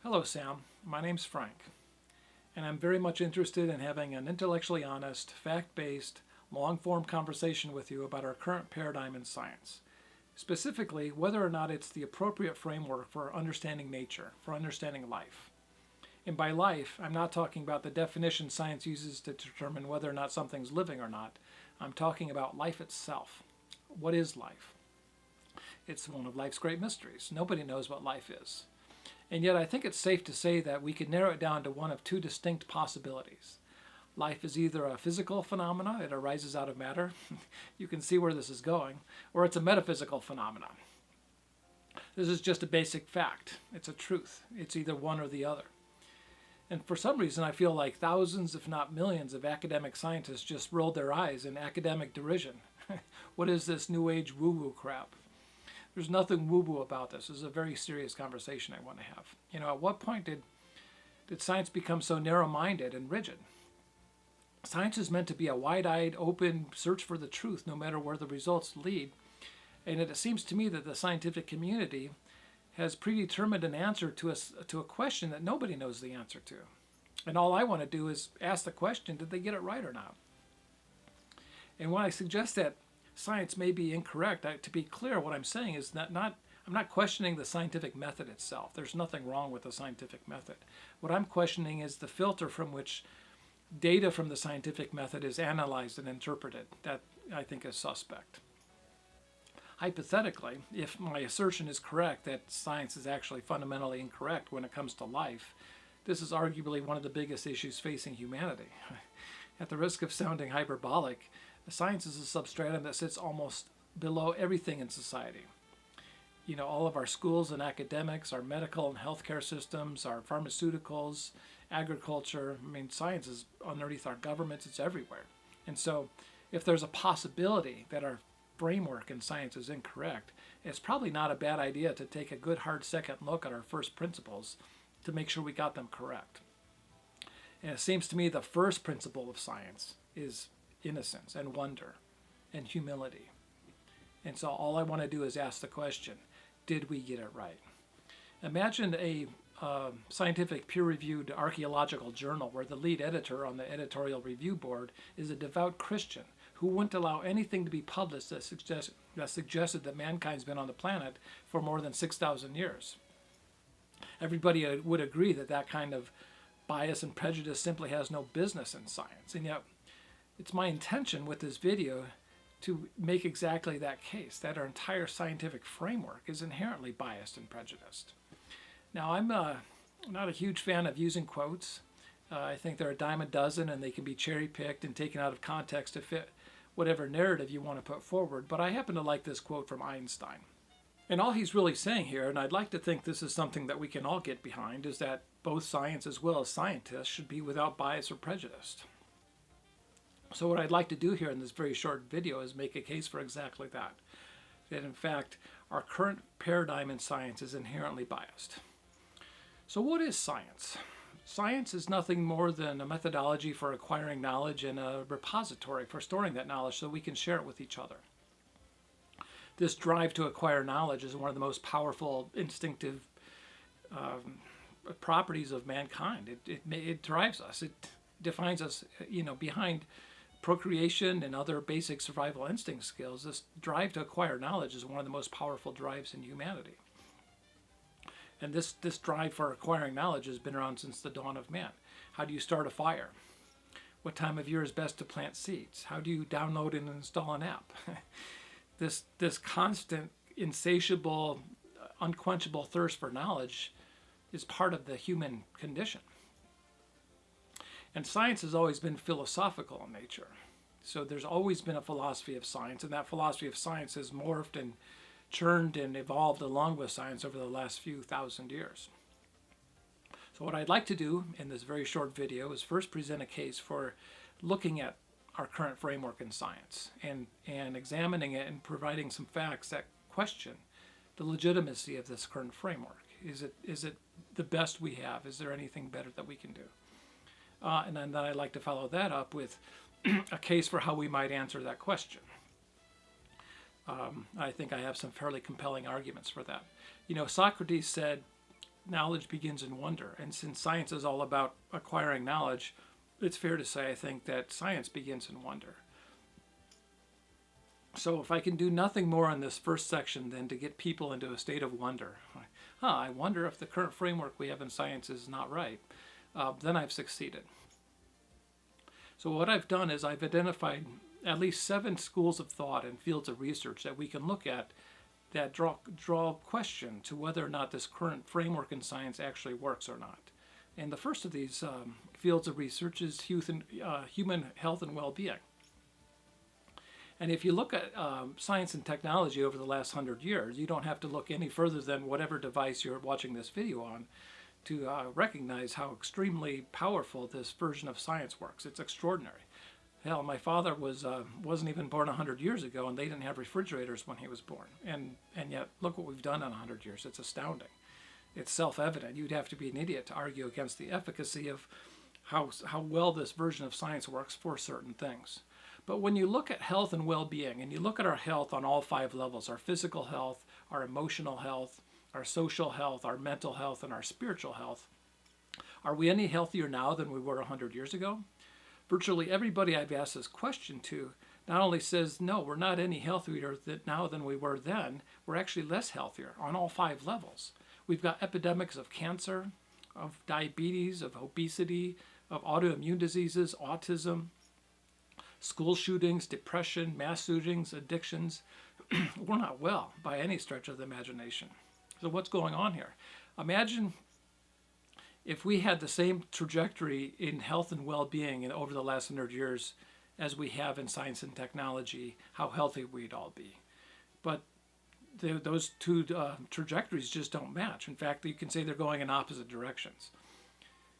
Hello, Sam. My name's Frank, and I'm very much interested in having an intellectually honest, fact based, long form conversation with you about our current paradigm in science. Specifically, whether or not it's the appropriate framework for understanding nature, for understanding life. And by life, I'm not talking about the definition science uses to determine whether or not something's living or not. I'm talking about life itself. What is life? It's one of life's great mysteries. Nobody knows what life is. And yet, I think it's safe to say that we could narrow it down to one of two distinct possibilities. Life is either a physical phenomena, it arises out of matter, you can see where this is going, or it's a metaphysical phenomenon. This is just a basic fact. It's a truth. It's either one or the other. And for some reason, I feel like thousands, if not millions, of academic scientists just rolled their eyes in academic derision. What is this new age woo-woo crap? There's nothing woo-woo about this. This is a very serious conversation I want to have. At what point did science become so narrow-minded and rigid? Science is meant to be a wide-eyed, open search for the truth, no matter where the results lead. And it seems to me that the scientific community has predetermined an answer to a question that nobody knows the answer to. And all I want to do is ask the question, did they get it right or not? And when I suggest that science may be incorrect, to be clear, what I'm saying is that I'm not questioning the scientific method itself. There's nothing wrong with the scientific method. What I'm questioning is the filter from which data from the scientific method is analyzed and interpreted. That I think is suspect. Hypothetically, if my assertion is correct that science is actually fundamentally incorrect when it comes to life, this is arguably one of the biggest issues facing humanity. At the risk of sounding hyperbolic, science is a substratum that sits almost below everything in society. All of our schools and academics, our medical and healthcare systems, our pharmaceuticals, agriculture. Science is underneath our governments, it's everywhere. And so, if there's a possibility that our framework in science is incorrect, it's probably not a bad idea to take a good hard second look at our first principles to make sure we got them correct. And it seems to me the first principle of science is innocence and wonder and humility. And so all I want to do is ask the question, did we get it right? Imagine a scientific peer-reviewed archaeological journal where the lead editor on the editorial review board is a devout Christian who wouldn't allow anything to be published that suggested that mankind's been on the planet for more than 6,000 years. Everybody would agree that that kind of bias and prejudice simply has no business in science. And yet, it's my intention with this video to make exactly that case, that our entire scientific framework is inherently biased and prejudiced. Now, I'm not a huge fan of using quotes. I think they're a dime a dozen and they can be cherry-picked and taken out of context to fit whatever narrative you want to put forward, but I happen to like this quote from Einstein. And all he's really saying here, and I'd like to think this is something that we can all get behind, is that both science as well as scientists should be without bias or prejudice. So what I'd like to do here in this very short video is make a case for exactly that. That in fact, our current paradigm in science is inherently biased. So what is science? Science is nothing more than a methodology for acquiring knowledge and a repository for storing that knowledge so we can share it with each other. This drive to acquire knowledge is one of the most powerful instinctive properties of mankind. It drives us. It defines us, behind procreation and other basic survival instinct skills. This drive to acquire knowledge is one of the most powerful drives in humanity. And this drive for acquiring knowledge has been around since the dawn of man. How do you start a fire? What time of year is best to plant seeds? How do you download and install an app? This constant, insatiable, unquenchable thirst for knowledge is part of the human condition. And science has always been philosophical in nature. So there's always been a philosophy of science, and that philosophy of science has morphed and churned and evolved along with science over the last few thousand years. So what I'd like to do in this very short video is first present a case for looking at our current framework in science and examining it and providing some facts that question the legitimacy of this current framework. Is it the best we have? Is there anything better that we can do? And then I'd like to follow that up with a case for how we might answer that question. I think I have some fairly compelling arguments for that. Socrates said knowledge begins in wonder. And since science is all about acquiring knowledge, it's fair to say, I think, that science begins in wonder. So if I can do nothing more in this first section than to get people into a state of wonder, I wonder if the current framework we have in science is not right, then I've succeeded. So what I've done is I've identified at least 7 schools of thought and fields of research that we can look at that draw question to whether or not this current framework in science actually works or not. And the first of these fields of research is human health and well-being. And if you look at science and technology over the last 100 years, you don't have to look any further than whatever device you're watching this video on to recognize how extremely powerful this version of science works. It's extraordinary. Hell, my father wasn't even born 100 years ago, and they didn't have refrigerators when he was born. And yet, look what we've done in 100 years. It's astounding. It's self-evident. You'd have to be an idiot to argue against the efficacy of how well this version of science works for certain things. But when you look at health and well-being, and you look at our health on all 5 levels, our physical health, our emotional health, our social health, our mental health, and our spiritual health, are we any healthier now than we were 100 years ago? Virtually everybody I've asked this question to not only says, no, we're not any healthier now than we were then, we're actually less healthier on all 5 levels. We've got epidemics of cancer, of diabetes, of obesity, of autoimmune diseases, autism, school shootings, depression, mass shootings, addictions. We're not well by any stretch of the imagination. So what's going on here? Imagine if we had the same trajectory in health and well-being over the last 100 years as we have in science and technology, how healthy we'd all be. But those two trajectories just don't match. In fact, you can say they're going in opposite directions.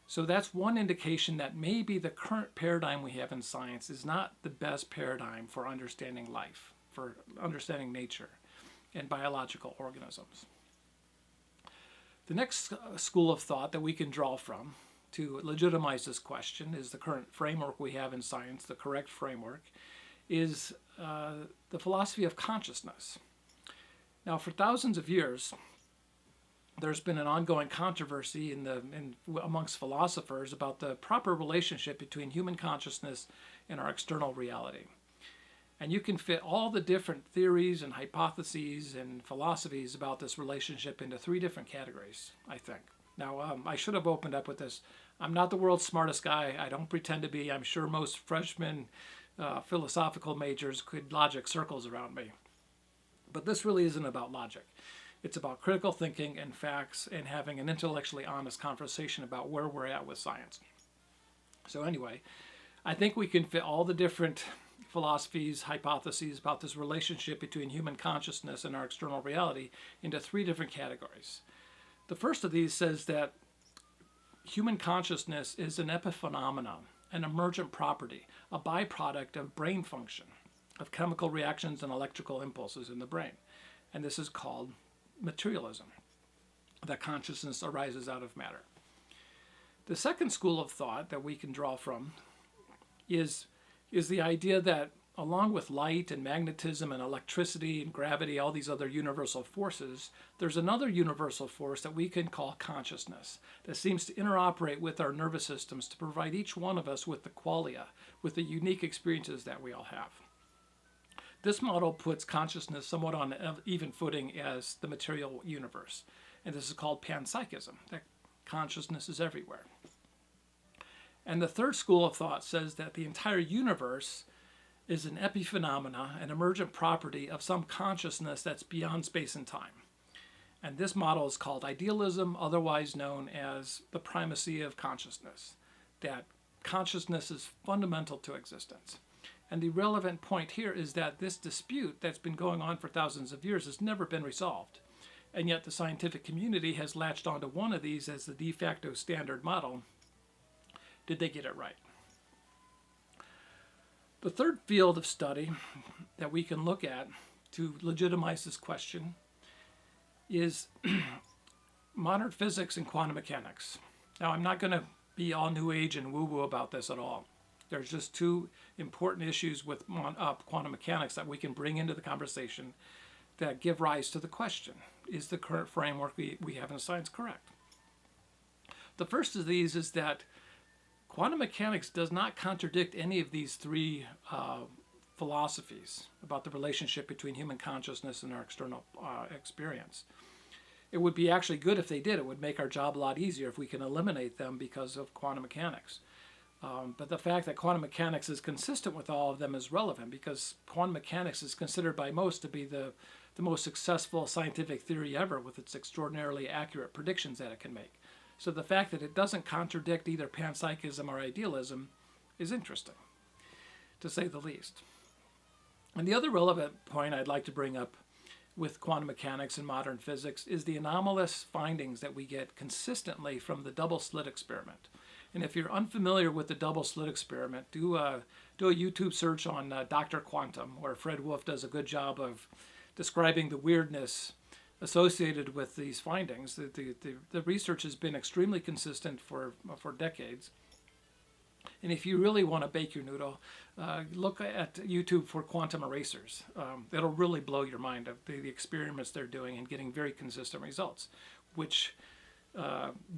So that's one indication that maybe the current paradigm we have in science is not the best paradigm for understanding life, for understanding nature and biological organisms. The next school of thought that we can draw from to legitimize this question is the current framework we have in science, the correct framework, is the philosophy of consciousness. Now, for thousands of years, there's been an ongoing controversy amongst philosophers about the proper relationship between human consciousness and our external reality. And you can fit all the different theories and hypotheses and philosophies about this relationship into 3 different categories, I think. Now, I should have opened up with this. I'm not the world's smartest guy. I don't pretend to be. I'm sure most freshman philosophical majors could logic circles around me. But this really isn't about logic. It's about critical thinking and facts and having an intellectually honest conversation about where we're at with science. So anyway, I think we can fit all the different philosophies, hypotheses about this relationship between human consciousness and our external reality into 3 different categories. The first of these says that human consciousness is an epiphenomenon, an emergent property, a byproduct of brain function, of chemical reactions and electrical impulses in the brain. And this is called materialism, that consciousness arises out of matter. The second school of thought that we can draw from is the idea that along with light and magnetism and electricity and gravity, all these other universal forces, there's another universal force that we can call consciousness that seems to interoperate with our nervous systems to provide each one of us with the qualia, with the unique experiences that we all have. This model puts consciousness somewhat on an even footing as the material universe, and this is called panpsychism, that consciousness is everywhere. And the third school of thought says that the entire universe is an epiphenomena, an emergent property of some consciousness that's beyond space and time. And this model is called idealism, otherwise known as the primacy of consciousness, that consciousness is fundamental to existence. And the relevant point here is that this dispute that's been going on for thousands of years has never been resolved. And yet the scientific community has latched onto one of these as the de facto standard model. Did they get it right? The third field of study that we can look at to legitimize this question is modern physics and quantum mechanics. Now, I'm not going to be all new age and woo-woo about this at all. There's just 2 important issues with quantum mechanics that we can bring into the conversation that give rise to the question, is the current framework we have in science correct? The first of these is that quantum mechanics does not contradict any of these three philosophies about the relationship between human consciousness and our external experience. It would be actually good if they did. It would make our job a lot easier if we can eliminate them because of quantum mechanics. But the fact that quantum mechanics is consistent with all of them is relevant because quantum mechanics is considered by most to be the most successful scientific theory ever with its extraordinarily accurate predictions that it can make. So the fact that it doesn't contradict either panpsychism or idealism is interesting, to say the least. And the other relevant point I'd like to bring up with quantum mechanics and modern physics is the anomalous findings that we get consistently from the double slit experiment. And if you're unfamiliar with the double slit experiment, do a YouTube search on Dr. Quantum, where Fred Wolf does a good job of describing the weirdness associated with these findings. The research has been extremely consistent for decades. And if you really want to bake your noodle, look at YouTube for quantum erasers. It'll really blow your mind of the experiments they're doing and getting very consistent results, which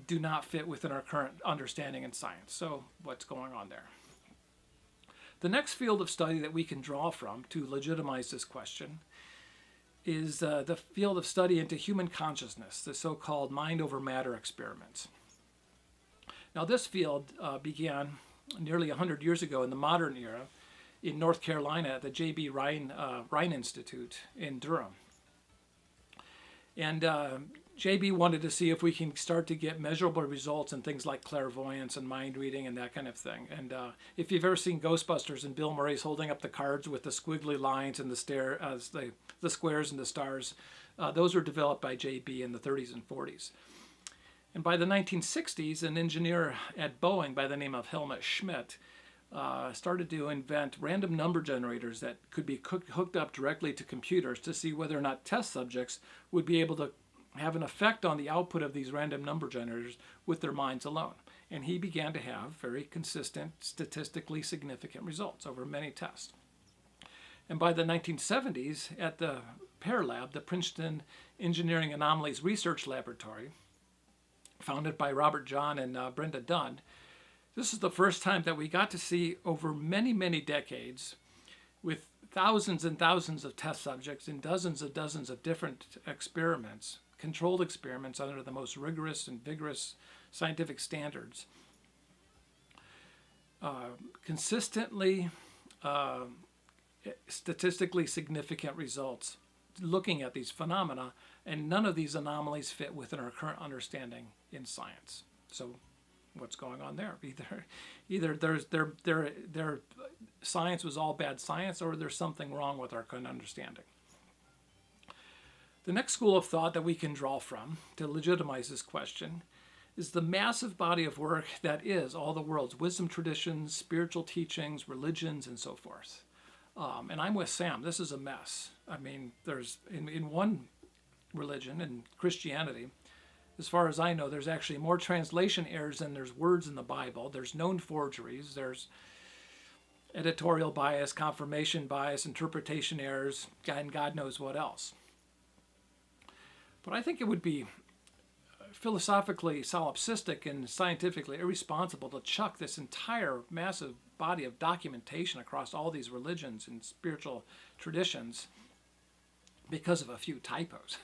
do not fit within our current understanding in science. So what's going on there? The next field of study that we can draw from to legitimize this question is the field of study into human consciousness, the so-called mind over matter experiments. Now this field began nearly 100 years ago in the modern era in North Carolina at the J.B. Rhine Institute in Durham. And J.B. wanted to see if we can start to get measurable results in things like clairvoyance and mind reading and that kind of thing. And if you've ever seen Ghostbusters and Bill Murray's holding up the cards with the squiggly lines and the squares and the stars, those were developed by J.B. in the 30s and 40s. And by the 1960s, an engineer at Boeing by the name of Helmut Schmidt started to invent random number generators that could be hooked up directly to computers to see whether or not test subjects would be able to have an effect on the output of these random number generators with their minds alone. And he began to have very consistent, statistically significant results over many tests. And by the 1970s, at the PEAR Lab, the Princeton Engineering Anomalies Research Laboratory, founded by Robert John and Brenda Dunn, this is the first time that we got to see over many, many decades with thousands and thousands of test subjects in dozens of different experiments, controlled experiments under the most rigorous and vigorous scientific standards, consistently statistically significant results looking at these phenomena, and none of these anomalies fit within our current understanding in science. So what's going on there? Either their science was all bad science, or there's something wrong with our current understanding. The next school of thought that we can draw from to legitimize this question is the massive body of work that is all the world's wisdom traditions, spiritual teachings, religions, and so forth. And I'm with Sam. This is a mess. I mean, there's in one religion, in Christianity, as far as I know, there's actually more translation errors than there's words in the Bible. There's known forgeries. There's editorial bias, confirmation bias, interpretation errors, and God knows what else. But I think it would be philosophically solipsistic and scientifically irresponsible to chuck this entire massive body of documentation across all these religions and spiritual traditions because of a few typos.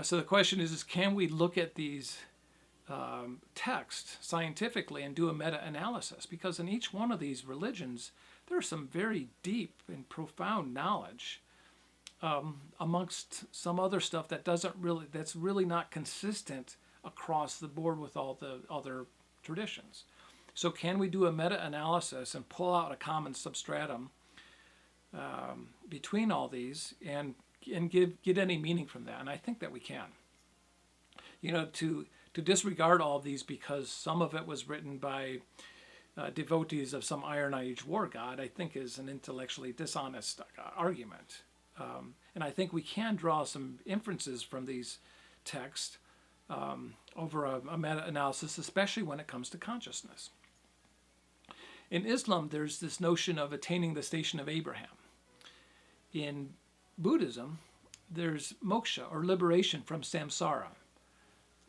So the question is can we look at these texts scientifically and do a meta-analysis? Because in each one of these religions, there's some very deep and profound knowledge amongst some other stuff that's really not consistent across the board with all the other traditions. So can we do a meta-analysis and pull out a common substratum between all these and get any meaning from that? And I think that we can. To disregard all of these because some of it was written by devotees of some Iron Age war god, I think is an intellectually dishonest argument. And I think we can draw some inferences from these texts over a meta-analysis, especially when it comes to consciousness. In Islam, there's this notion of attaining the station of Abraham. In Buddhism, there's moksha, or liberation from samsara.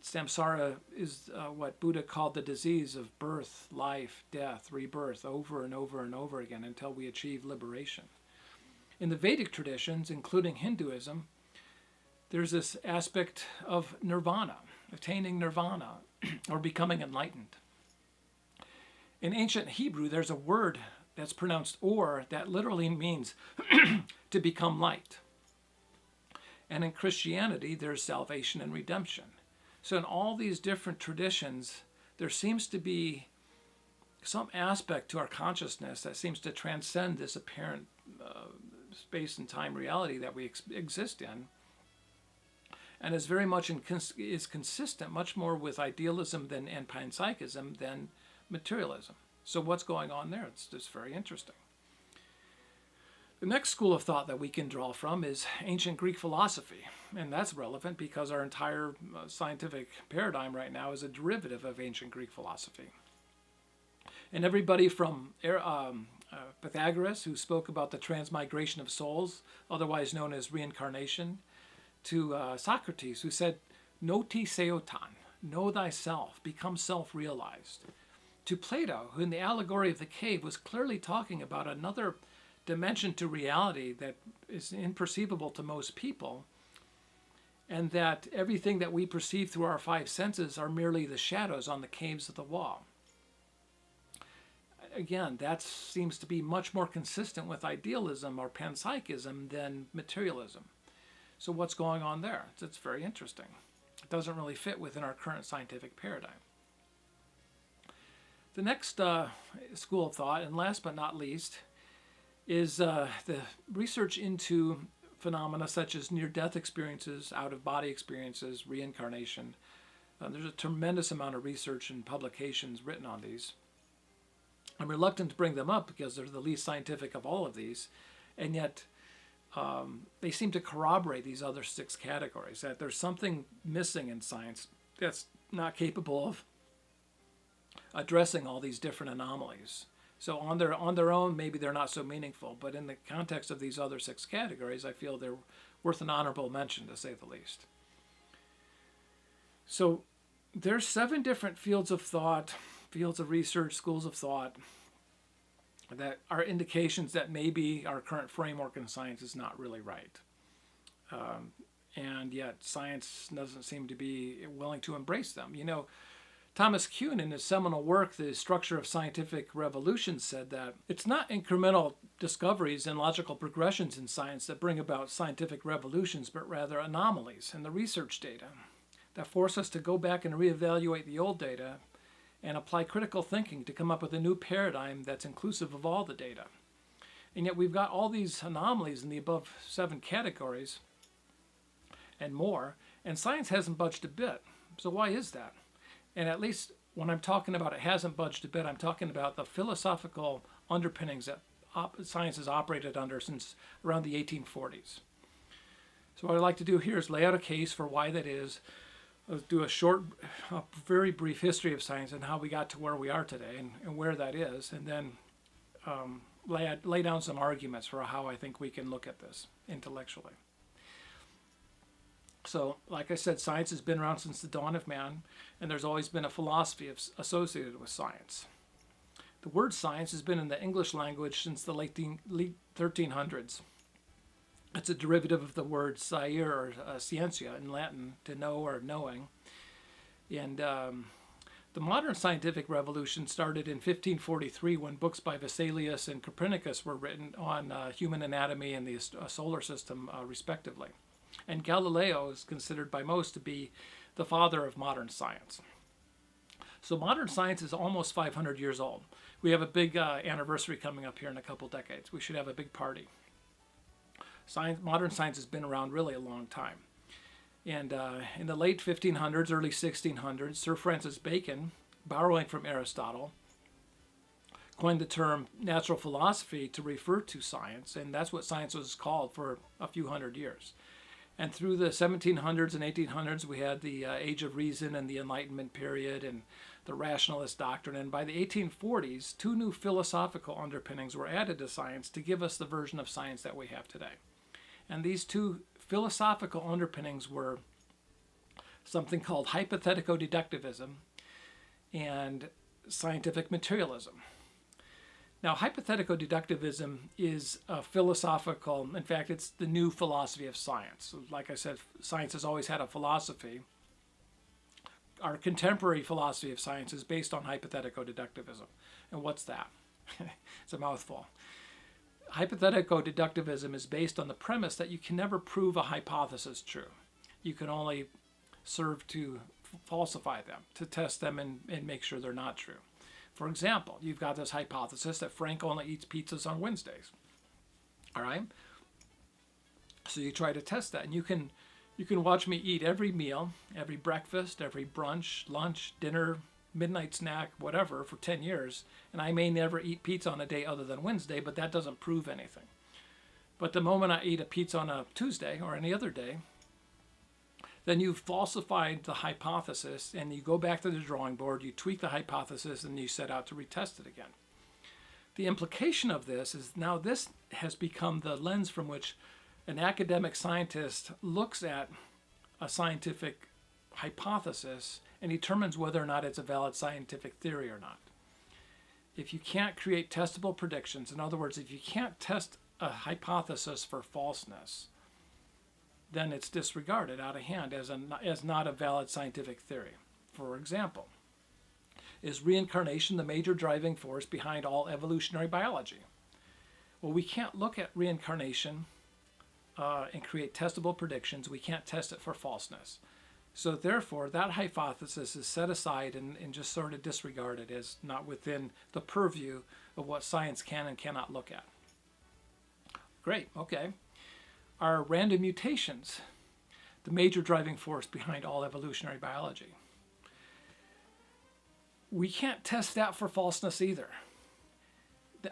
Samsara is what Buddha called the disease of birth, life, death, rebirth, over and over and over again until we achieve liberation. In the Vedic traditions, including Hinduism, there's this aspect of nirvana, attaining nirvana, or becoming enlightened. In ancient Hebrew, there's a word that's pronounced or that literally means to become light. And in Christianity, there's salvation and redemption. So in all these different traditions, there seems to be some aspect to our consciousness that seems to transcend this apparent space and time reality that we exist in, and is very much is consistent much more with idealism and panpsychism than materialism. So what's going on there? It's just very interesting. The next school of thought that we can draw from is ancient Greek philosophy, and that's relevant because our entire scientific paradigm right now is a derivative of ancient Greek philosophy. And everybody from Pythagoras, who spoke about the transmigration of souls, otherwise known as reincarnation, to Socrates, who said, "Noti seotan," know thyself, become self-realized. To Plato, who in the allegory of the cave was clearly talking about another dimension to reality that is imperceivable to most people, and that everything that we perceive through our five senses are merely the shadows on the caves of the wall. Again, that seems to be much more consistent with idealism or panpsychism than materialism. So what's going on there? It's very interesting. It doesn't really fit within our current scientific paradigm. The next school of thought, and last but not least, is the research into phenomena such as near-death experiences, out-of-body experiences, reincarnation. There's a tremendous amount of research and publications written on these. I'm reluctant to bring them up because they're the least scientific of all of these, and yet they seem to corroborate these other six categories, that there's something missing in science that's not capable of addressing all these different anomalies. So on their own, maybe they're not so meaningful, but in the context of these other six categories, I feel they're worth an honorable mention, to say the least. So there's 7 different fields of thought, fields of research, schools of thought, that are indications that maybe our current framework in science is not really right. And yet science doesn't seem to be willing to embrace them. You know, Thomas Kuhn, in his seminal work, The Structure of Scientific Revolution, said that it's not incremental discoveries and logical progressions in science that bring about scientific revolutions, but rather anomalies in the research data that force us to go back and reevaluate the old data and apply critical thinking to come up with a new paradigm that's inclusive of all the data. And yet we've got all these anomalies in the above 7 categories and more, and science hasn't budged a bit. So why is that? And at least when I'm talking about it hasn't budged a bit, I'm talking about the philosophical underpinnings that science has operated under since around the 1840s. So what I'd like to do here is lay out a case for why that is, do a very brief history of science and how we got to where we are today and where that is, and then lay down some arguments for how I think we can look at this intellectually. So, like I said, science has been around since the dawn of man, and there's always been a philosophy associated with science. The word science has been in the English language since the late 1300s. It's a derivative of the word saere or scientia in Latin, to know or knowing. And the modern scientific revolution started in 1543 when books by Vesalius and Copernicus were written on human anatomy and the solar system, respectively. And Galileo is considered by most to be the father of modern science. So modern science is almost 500 years old. We have a big anniversary coming up here in a couple decades. We should have a big party. Modern science has been around really a long time. And in the late 1500s, early 1600s, Sir Francis Bacon, borrowing from Aristotle, coined the term natural philosophy to refer to science, and that's what science was called for a few hundred years. And through the 1700s and 1800s, we had the Age of Reason and the Enlightenment period and the rationalist doctrine. And by the 1840s, 2 new philosophical underpinnings were added to science to give us the version of science that we have today. And these 2 philosophical underpinnings were something called hypothetico-deductivism and scientific materialism. Now, hypothetico-deductivism is a philosophical, in fact, it's the new philosophy of science. Like I said, science has always had a philosophy. Our contemporary philosophy of science is based on hypothetico-deductivism. And what's that? It's a mouthful. Hypothetico-deductivism is based on the premise that you can never prove a hypothesis true. You can only serve to falsify them, to test them and make sure they're not true. For example, you've got this hypothesis that Frank only eats pizzas on Wednesdays. All right? So you try to test that, and you can watch me eat every meal, every breakfast, every brunch, lunch, dinner, midnight snack, whatever, for 10 years, and I may never eat pizza on a day other than Wednesday, but that doesn't prove anything. But the moment I eat a pizza on a Tuesday or any other day, then you've falsified the hypothesis, and you go back to the drawing board, you tweak the hypothesis, and you set out to retest it again. The implication of this is now this has become the lens from which an academic scientist looks at a scientific hypothesis and determines whether or not it's a valid scientific theory or not. If you can't create testable predictions, in other words, if you can't test a hypothesis for falseness, then it's disregarded out of hand as not a valid scientific theory. For example, is reincarnation the major driving force behind all evolutionary biology? Well, we can't look at reincarnation and create testable predictions. We can't test it for falseness. So therefore, that hypothesis is set aside and just sort of disregarded as not within the purview of what science can and cannot look at. Great, okay. Are random mutations the major driving force behind all evolutionary biology? We can't test that for falseness either.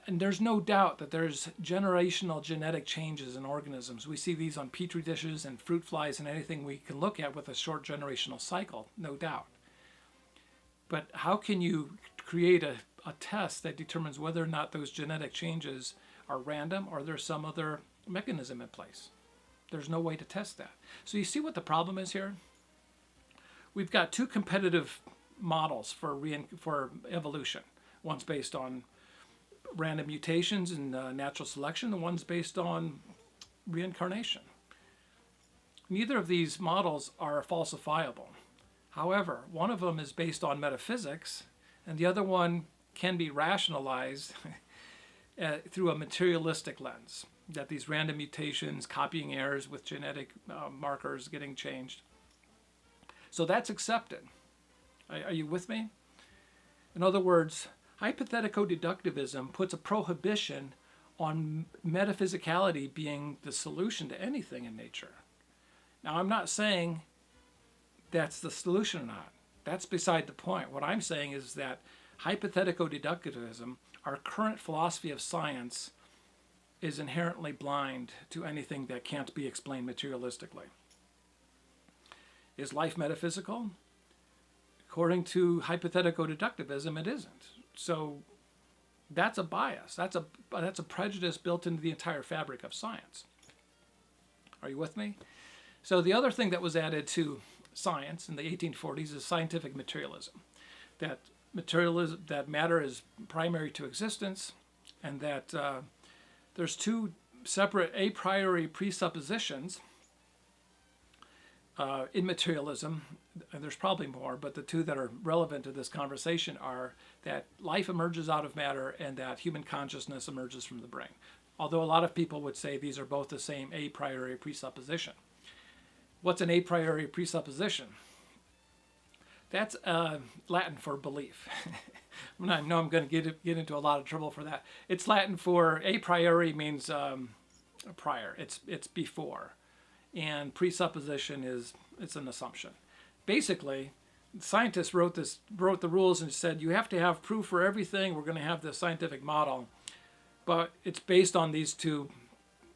And there's no doubt that there's generational genetic changes in organisms. We see these on petri dishes and fruit flies and anything we can look at with a short generational cycle, no doubt. But how can you create a test that determines whether or not those genetic changes are random or there's some other mechanism in place? There's no way to test that. So you see what the problem is here? We've got two competitive models for evolution. One's based on random mutations and natural selection, and one's based on reincarnation. Neither of these models are falsifiable. However, one of them is based on metaphysics, and the other one can be rationalized through a materialistic lens, that these random mutations, copying errors with genetic markers getting changed. So that's accepted. Are you with me? In other words, hypothetico-deductivism puts a prohibition on metaphysicality being the solution to anything in nature. Now, I'm not saying that's the solution or not. That's beside the point. What I'm saying is that hypothetico-deductivism, our current philosophy of science, is inherently blind to anything that can't be explained materialistically. Is life metaphysical? According to hypothetico-deductivism, it isn't. So that's a bias. That's a prejudice built into the entire fabric of science. Are you with me? So the other thing that was added to science in the 1840s is scientific materialism. That matter is primary to existence, and that there's two separate a priori presuppositions in materialism. And there's probably more, but the two that are relevant to this conversation are that life emerges out of matter and that human consciousness emerges from the brain. Although a lot of people would say these are both the same a priori presupposition. What's an a priori presupposition? That's Latin for belief. I know I'm going to get into a lot of trouble for that. It's Latin for a priori means prior. It's before, and presupposition it's an assumption. Basically, scientists wrote the rules and said you have to have proof for everything. We're going to have this scientific model, but it's based on these two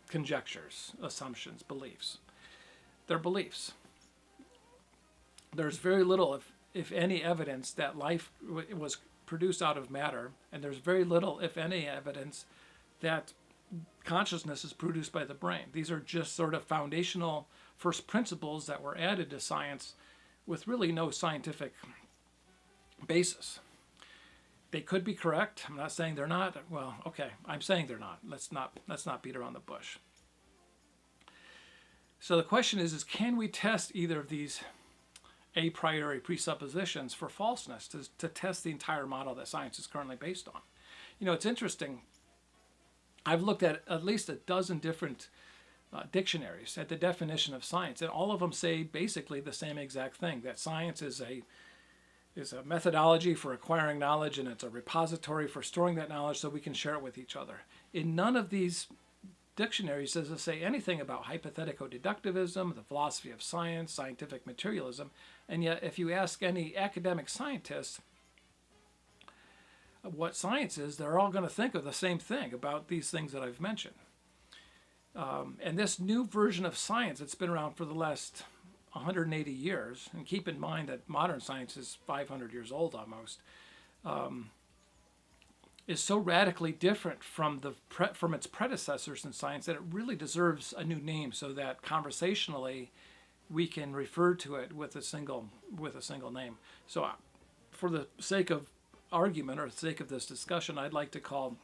conjectures, assumptions, beliefs. They're beliefs. There's very little, if any, evidence that life was produced out of matter, and there's very little, if any, evidence that consciousness is produced by the brain. These are just sort of foundational first principles that were added to science with really no scientific basis. They could be correct. I'm not saying they're not. Well, okay, I'm saying they're not. Let's not beat around the bush. So the question is can we test either of these a priori presuppositions for falseness to test the entire model that science is currently based on? You know, it's interesting. I've looked at least a dozen different dictionaries at the definition of science, and all of them say basically the same exact thing, that science is a methodology for acquiring knowledge, and it's a repository for storing that knowledge so we can share it with each other. In none of these dictionaries does it say anything about hypothetico-deductivism, the philosophy of science, scientific materialism, and yet if you ask any academic scientist what science is, they're all going to think of the same thing about these things that I've mentioned. And this new version of science that's been around for the last 180 years, and keep in mind that modern science is 500 years old almost, is so radically different from its predecessors in science that it really deserves a new name, so that conversationally we can refer to it with a single name. So, for the sake of argument or the sake of this discussion, I'd like to call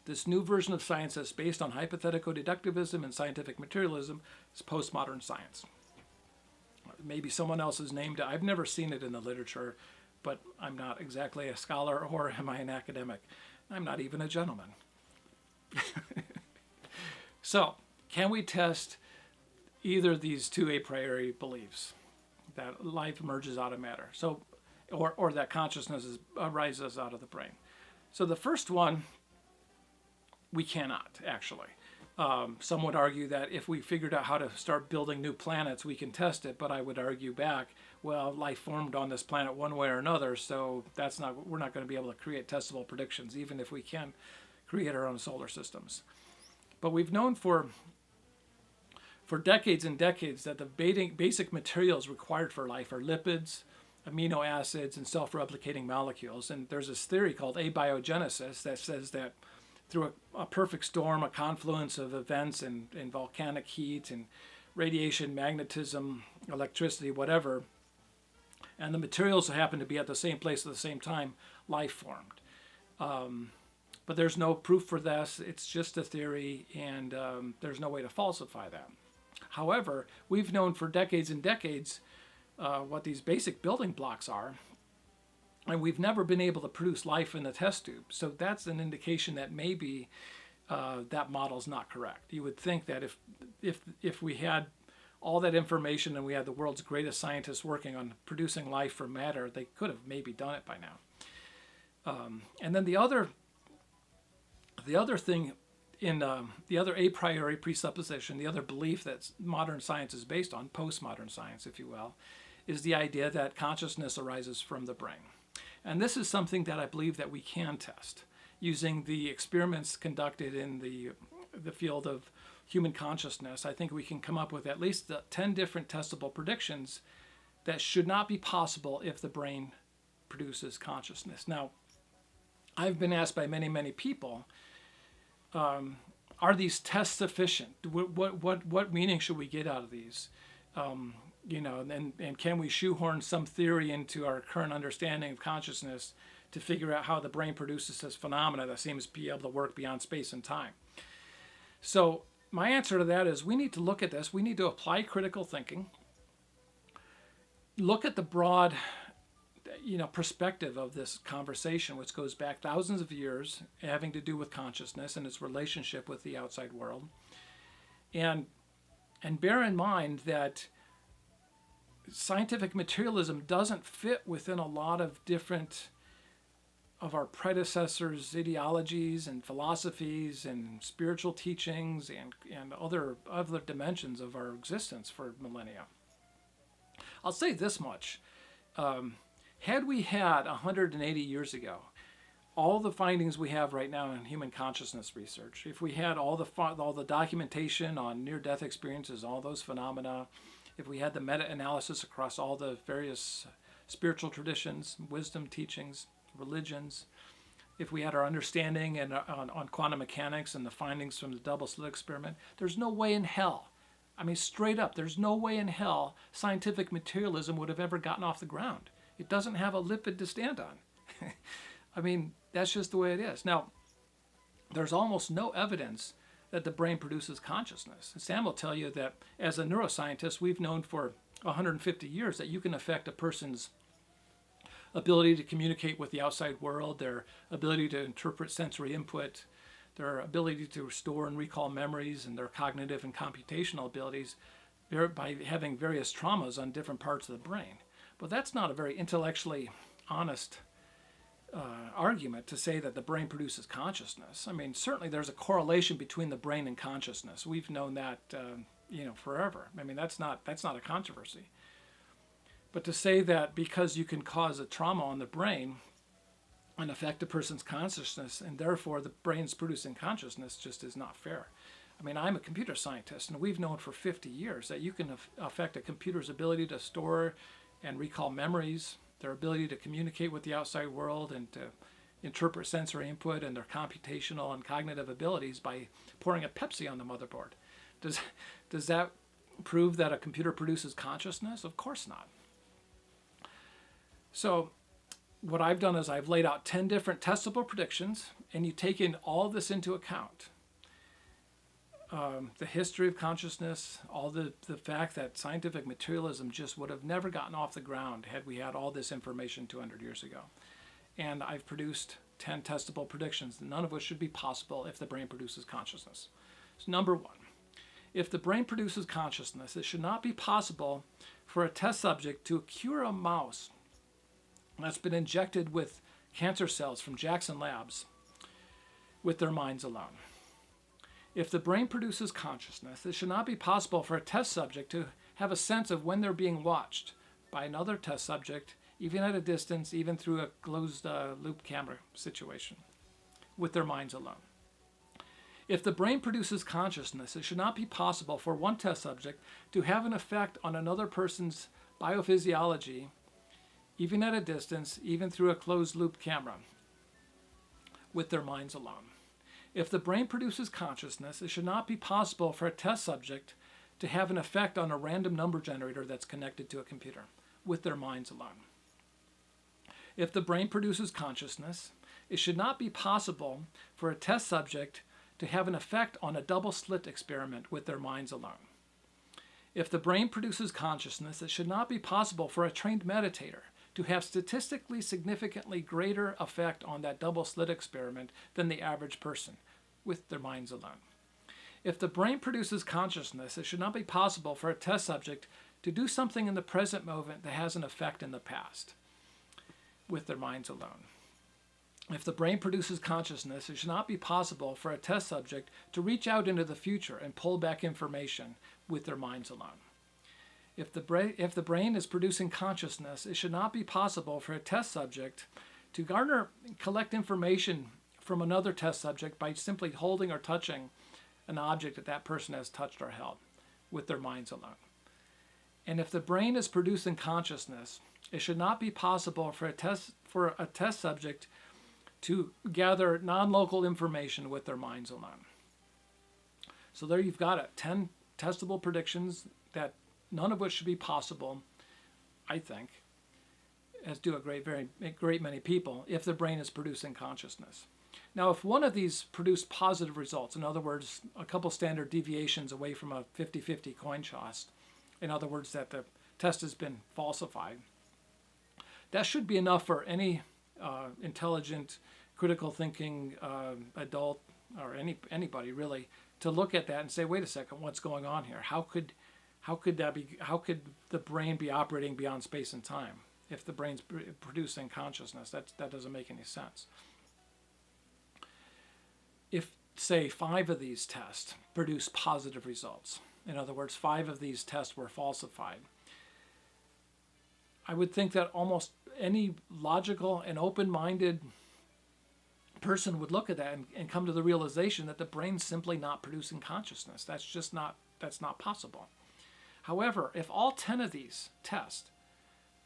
this new version of science that's based on hypothetico-deductivism and scientific materialism is postmodern science. Maybe someone else has named it. I've never seen it in the literature, but I'm not exactly a scholar, or am I an academic? I'm not even a gentleman. So, can we test either of these two a priori beliefs, that life emerges out of matter, or that consciousness arises out of the brain? So the first one, we cannot, actually. Some would argue that if we figured out how to start building new planets, we can test it, but I would argue back, well, life formed on this planet one way or another, so we're not going to be able to create testable predictions, even if we can create our own solar systems. But we've known for decades and decades that the basic materials required for life are lipids, amino acids, and self-replicating molecules. And there's this theory called abiogenesis that says that through a perfect storm, a confluence of events and volcanic heat and radiation, magnetism, electricity, whatever, and the materials happen to be at the same place at the same time, life formed. But there's no proof for this. It's just a theory, and there's no way to falsify that. However, we've known for decades and decades what these basic building blocks are, and we've never been able to produce life in the test tube. So that's an indication that maybe that model's not correct. You would think that if we had all that information and we had the world's greatest scientists working on producing life from matter, they could have maybe done it by now. And then the other thing in the other a priori presupposition, the other belief that modern science is based on, postmodern science, if you will, is the idea that consciousness arises from the brain. And this is something that I believe that we can test using the experiments conducted in the field of human consciousness. I think we can come up with at least 10 different testable predictions that should not be possible if the brain produces consciousness. Now, I've been asked by many, many people, are these tests sufficient? What meaning should we get out of these? And can we shoehorn some theory into our current understanding of consciousness to figure out how the brain produces this phenomena that seems to be able to work beyond space and time? So my answer to that is we need to look at this. We need to apply critical thinking, look at the broad perspective of this conversation, which goes back thousands of years, having to do with consciousness and its relationship with the outside world. And bear in mind that scientific materialism doesn't fit within a lot of different of our predecessors' ideologies and philosophies and spiritual teachings and other dimensions of our existence for millennia. I'll say this much. Had we had 180 years ago all the findings we have right now in human consciousness research, if we had all the documentation on near-death experiences, all those phenomena, if we had the meta-analysis across all the various spiritual traditions, wisdom teachings, religions, if we had our understanding on quantum mechanics and the findings from the double slit experiment, there's no way in hell I mean, straight up, there's no way in hell scientific materialism would have ever gotten off the ground. It doesn't have a lipid to stand on. I mean, that's just the way it is. Now, there's almost no evidence that the brain produces consciousness. And Sam will tell you that as a neuroscientist, we've known for 150 years that you can affect a person's ability to communicate with the outside world, their ability to interpret sensory input, their ability to store and recall memories, and their cognitive and computational abilities by having various traumas on different parts of the brain. But that's not a very intellectually honest argument to say that the brain produces consciousness. I mean, certainly there's a correlation between the brain and consciousness. We've known that forever. I mean, that's not a controversy. But to say that because you can cause a trauma on the brain and affect a person's consciousness, and therefore the brain's producing consciousness, just is not fair. I mean, I'm a computer scientist, and we've known for 50 years that you can affect a computer's ability to store and recall memories, their ability to communicate with the outside world, and to interpret sensory input, and their computational and cognitive abilities by pouring a Pepsi on the motherboard. Does that prove that a computer produces consciousness? Of course not. So what I've done is I've laid out 10 different testable predictions, and you take in all this into account. The history of consciousness, all the fact that scientific materialism just would have never gotten off the ground had we had all this information 200 years ago. And I've produced 10 testable predictions, none of which should be possible if the brain produces consciousness. So number one, if the brain produces consciousness, it should not be possible for a test subject to cure a mouse that's been injected with cancer cells from Jackson Labs with their minds alone. If the brain produces consciousness, it should not be possible for a test subject to have a sense of when they're being watched by another test subject, even at a distance, even through a closed loop camera situation, with their minds alone. If the brain produces consciousness, it should not be possible for one test subject to have an effect on another person's biophysiology, even at a distance, even through a closed loop camera, with their minds alone. If the brain produces consciousness, it should not be possible for a test subject to have an effect on a random number generator that's connected to a computer, with their minds alone. If the brain produces consciousness, it should not be possible for a test subject to have an effect on a double slit experiment with their minds alone. If the brain produces consciousness, it should not be possible for a trained meditator to have statistically significantly greater effect on that double slit experiment than the average person with their minds alone. If the brain produces consciousness, it should not be possible for a test subject to do something in the present moment that has an effect in the past with their minds alone. If the brain produces consciousness, it should not be possible for a test subject to reach out into the future and pull back information with their minds alone. If the brain is producing consciousness, it should not be possible for a test subject to collect information from another test subject by simply holding or touching an object that that person has touched or held with their minds alone. And if the brain is producing consciousness, it should not be possible for a test subject to gather non-local information with their minds alone. So there you've got it, 10 testable predictions that none of which should be possible, I think, as do a great many people, if the brain is producing consciousness. Now, if one of these produced positive results, in other words, a couple standard deviations away from a 50-50 coin toss, in other words, that the test has been falsified, that should be enough for any intelligent, critical thinking adult, or anybody really, to look at that and say, wait a second, what's going on here? How could the brain be operating beyond space and time if the brain's producing consciousness? That doesn't make any sense. If, say, 5 of these tests produce positive results, in other words, 5 of these tests were falsified, I would think that almost any logical and open-minded person would look at that and come to the realization that the brain's simply not producing consciousness. That's not possible. However, if all 10 of these tests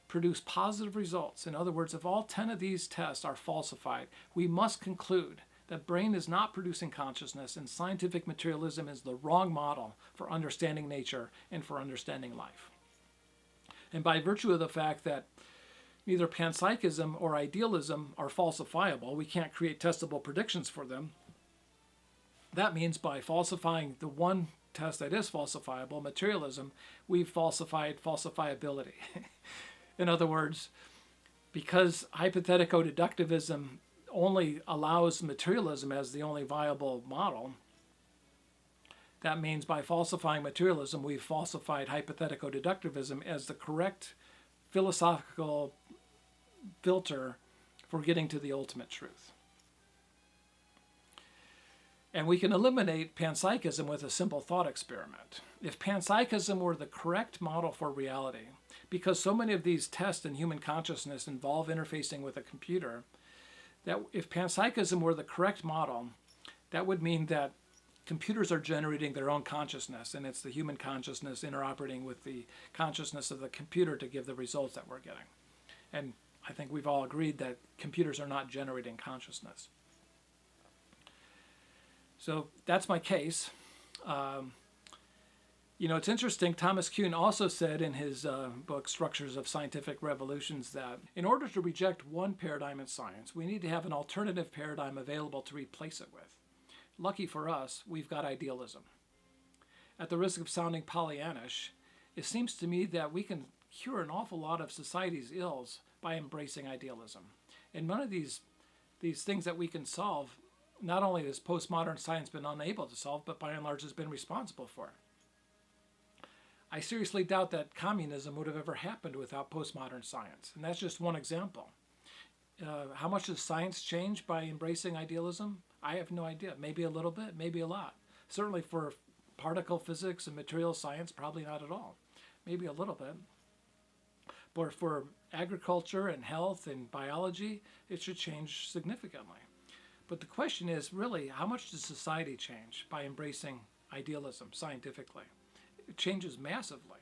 produce positive results, in other words, if all 10 of these tests are falsified, we must conclude The brain is not producing consciousness, and scientific materialism is the wrong model for understanding nature and for understanding life. And by virtue of the fact that neither panpsychism or idealism are falsifiable, we can't create testable predictions for them. That means by falsifying the one test that is falsifiable, materialism, we've falsified falsifiability. In other words, because hypothetico-deductivism only allows materialism as the only viable model, that means by falsifying materialism, we've falsified hypothetico-deductivism as the correct philosophical filter for getting to the ultimate truth. And we can eliminate panpsychism with a simple thought experiment. If panpsychism were the correct model for reality, because so many of these tests in human consciousness involve interfacing with a computer, that if panpsychism were the correct model, that would mean that computers are generating their own consciousness, and it's the human consciousness interoperating with the consciousness of the computer to give the results that we're getting. And I think we've all agreed that computers are not generating consciousness. So that's my case. It's interesting. Thomas Kuhn also said in his book, Structures of Scientific Revolutions, that in order to reject one paradigm in science, we need to have an alternative paradigm available to replace it with. Lucky for us, we've got idealism. At the risk of sounding Pollyannish, it seems to me that we can cure an awful lot of society's ills by embracing idealism. And one of these things that we can solve, not only has postmodern science been unable to solve, but by and large has been responsible for it. I seriously doubt that communism would have ever happened without postmodern science, and that's just one example. How much does science change by embracing idealism? I have no idea. Maybe a little bit, maybe a lot. Certainly for particle physics and material science, probably not at all. Maybe a little bit. But for agriculture and health and biology, it should change significantly. But the question is really, how much does society change by embracing idealism scientifically? It changes massively.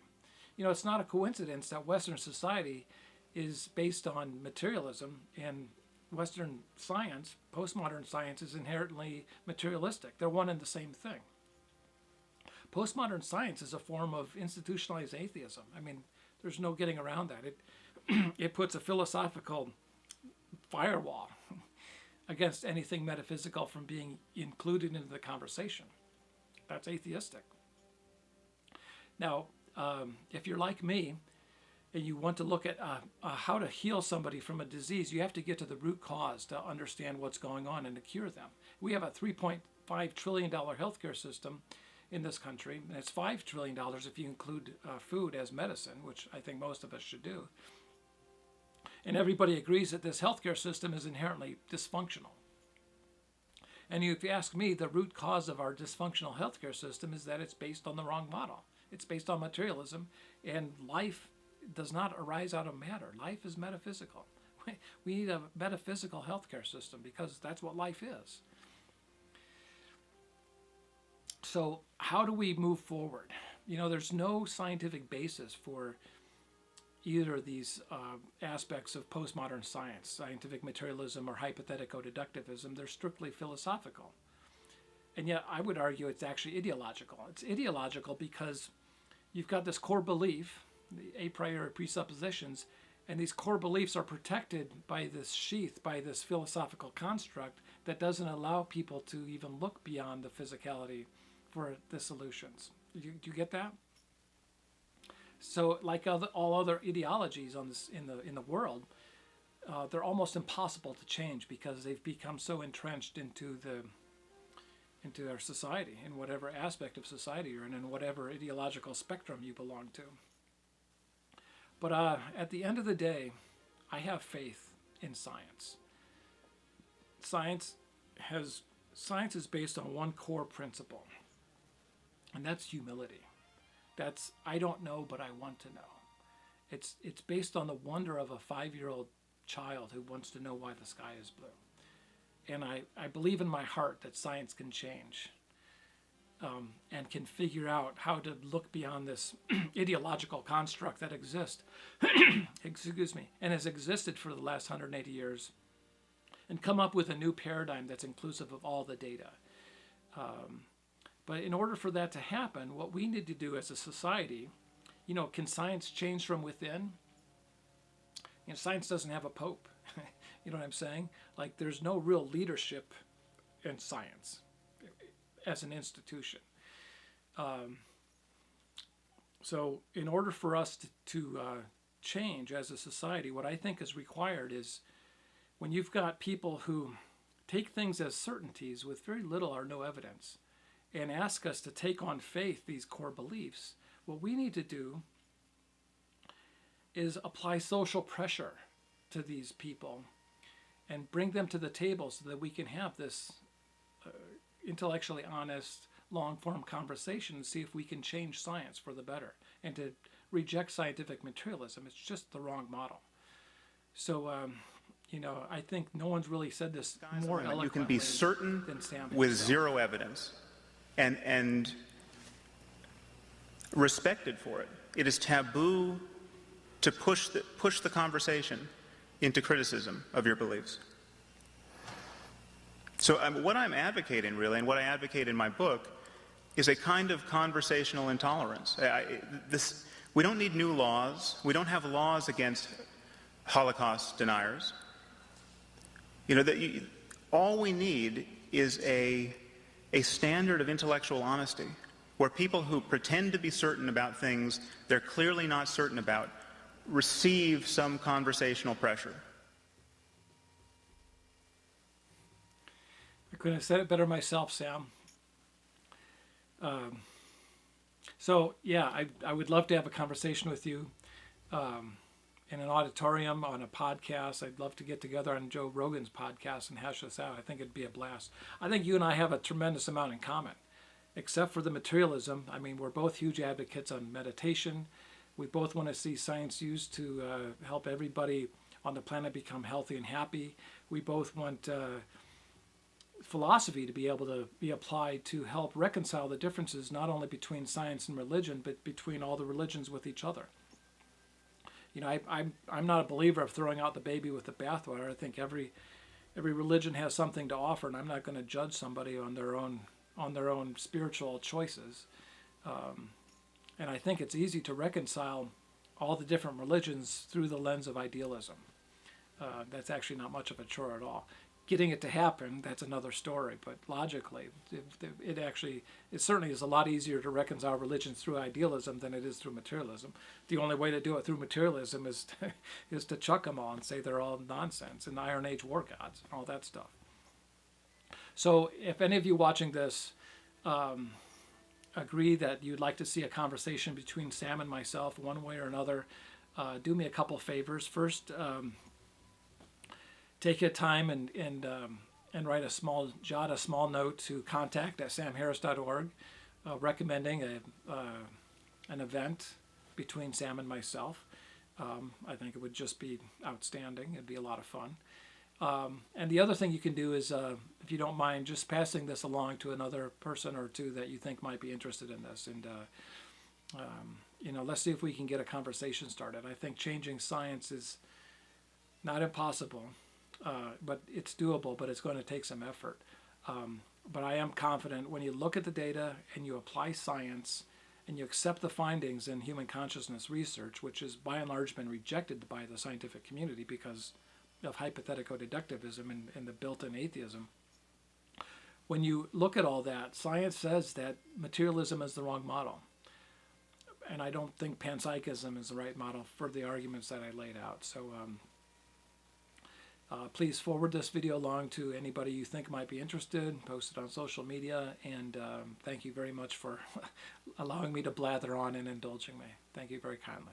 It's not a coincidence that Western society is based on materialism, and Western science, postmodern science, is inherently materialistic. They're one and the same thing. Postmodern science is a form of institutionalized atheism. I mean, there's no getting around that. It puts a philosophical firewall against anything metaphysical from being included into the conversation. That's atheistic. Now, if you're like me and you want to look at how to heal somebody from a disease, you have to get to the root cause to understand what's going on and to cure them. We have a $3.5 trillion healthcare system in this country, and it's $5 trillion if you include food as medicine, which I think most of us should do. And everybody agrees that this healthcare system is inherently dysfunctional. And if you ask me, the root cause of our dysfunctional healthcare system is that it's based on the wrong model. It's based on materialism, and life does not arise out of matter. Life is metaphysical. We need a metaphysical healthcare system because that's what life is. So how do we move forward? There's no scientific basis for either of these aspects of postmodern science, scientific materialism or hypothetico-deductivism. They're strictly philosophical. And yet I would argue it's actually ideological. It's ideological because you've got this core belief, the a priori presuppositions, and these core beliefs are protected by this sheath, by this philosophical construct that doesn't allow people to even look beyond the physicality for the solutions. Do you get that? So, like all other ideologies in the world, they're almost impossible to change because they've become so entrenched into our society, in whatever aspect of society you're in whatever ideological spectrum you belong to. But at the end of the day, I have faith in science. Science is based on one core principle, and that's humility. That's, I don't know, but I want to know. It's based on the wonder of a 5-year-old child who wants to know why the sky is blue. And I believe in my heart that science can change and can figure out how to look beyond this ideological construct that exists, excuse me, and has existed for the last 180 years and come up with a new paradigm that's inclusive of all the data. But in order for that to happen, what we need to do as a society, can science change from within? Science doesn't have a pope. You know what I'm saying? Like, there's no real leadership in science as an institution. So in order for us to change as a society, what I think is required is when you've got people who take things as certainties with very little or no evidence and ask us to take on faith these core beliefs, what we need to do is apply social pressure to these people and bring them to the table so that we can have this intellectually honest, long-form conversation and see if we can change science for the better. And to reject scientific materialism, it's just the wrong model. So, I think no one's really said this more eloquently. You can be certain than Sam with himself. zero evidence and respected for it. It is taboo to push the conversation into criticism of your beliefs. So what I'm advocating, really, and what I advocate in my book, is a kind of conversational intolerance. We don't need new laws. We don't have laws against Holocaust deniers. All we need is a standard of intellectual honesty where people who pretend to be certain about things they're clearly not certain about receive some conversational pressure. I couldn't have said it better myself, Sam. So yeah, I would love to have a conversation with you in an auditorium, on a podcast. I'd love to get together on Joe Rogan's podcast and hash this out. I think it'd be a blast. I think you and I have a tremendous amount in common, except for the materialism. I mean, we're both huge advocates on meditation. We both want to see science used to help everybody on the planet become healthy and happy. We both want philosophy to be able to be applied to help reconcile the differences not only between science and religion, but between all the religions with each other. I'm not a believer of throwing out the baby with the bathwater. I think every religion has something to offer, and I'm not going to judge somebody on their own spiritual choices. And I think it's easy to reconcile all the different religions through the lens of idealism. That's actually not much of a chore at all. Getting it to happen, that's another story. But logically, it certainly is a lot easier to reconcile religions through idealism than it is through materialism. The only way to do it through materialism is to chuck them all and say they're all nonsense and Iron Age war gods and all that stuff. So if any of you watching this agree that you'd like to see a conversation between Sam and myself one way or another, do me a couple favors. First, take your time and write jot a small note to contact@samharris.org, recommending an event between Sam and myself. I think it would just be outstanding. It'd be a lot of fun. And the other thing you can do is, if you don't mind, just passing this along to another person or two that you think might be interested in this. And, let's see if we can get a conversation started. I think changing science is not impossible, but it's doable, but it's going to take some effort. But I am confident when you look at the data and you apply science and you accept the findings in human consciousness research, which has by and large been rejected by the scientific community because of hypothetico-deductivism and the built-in atheism. When you look at all that, science says that materialism is the wrong model. And I don't think panpsychism is the right model for the arguments that I laid out. So please forward this video along to anybody you think might be interested, post it on social media, and thank you very much for allowing me to blather on and indulging me. Thank you very kindly.